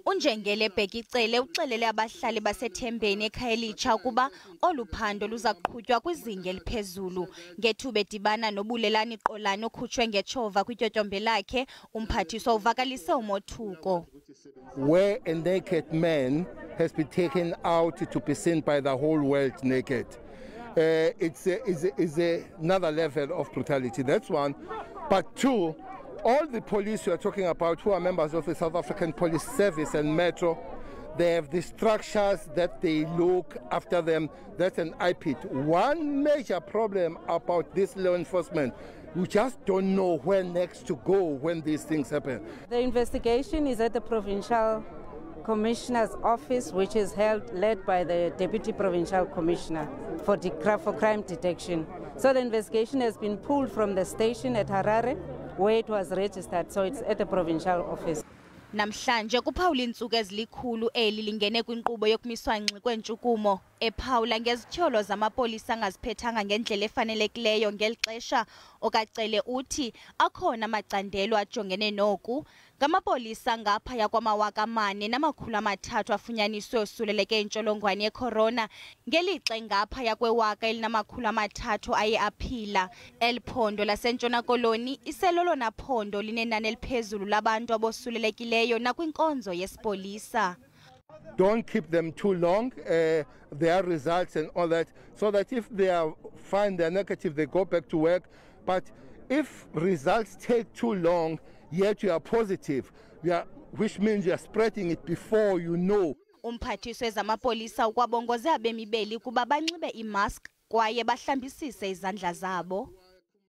uNjengele Bheki Cele uxelele abahlali baseThembeni eKhayelitsha ukuba oluphando luza kuqhutywa kwizinga eliphezulu. Ngethuba edibana noBulelani Qolani okhutshwe ngetshova kwityotyombe lakhe, Umphathiswa uvakalise umothuko. Where a naked man has been taken out to be seen by the whole world naked. It's another level of brutality. That's one. But two, all the police you are talking about who are members of the South African Police Service and Metro, they have the structures that they look after them. That's an IPIT. One major problem about this law enforcement, we just don't know where next to go when these things happen. The investigation is at the Provincial Commissioner's Office, which is led by the Deputy Provincial Commissioner for crime detection. So the investigation has been pulled from the station at Harare, where it was registered, so it's at the provincial office. Namhlanje kuphawula iintsuku ezilikhulu eli lingene kwinkqubo yokumiswa ngxi kwentshukumo ephawula ngezityholo zamapolisa angaziphethanga ngendlela efanelekileyo ngeli xesha. OkaCele uthi akhona amacandelo ajongene noku. Ngamapolisa ngaphaya kwama4,300 afunyaniswe osuleleke intsholongwane yecorona, ngelixa ngaphaya kwe1,300 aye aphila. El phondo lasentshona koloni iselolona phondo linenani eliphezulu labantu abosulelekileyo nakwinkonzo yesipolisa. Don't keep them too long, their results and all that, so that if they find they're negative, they go back to work. But if results take too long, yet you are positive, which means you are spreading it before you know. Umphathiswa wezamapolisa ukwabongoze abemi beli kuba banxibe imask kwaye bahlambisise izandla zabo.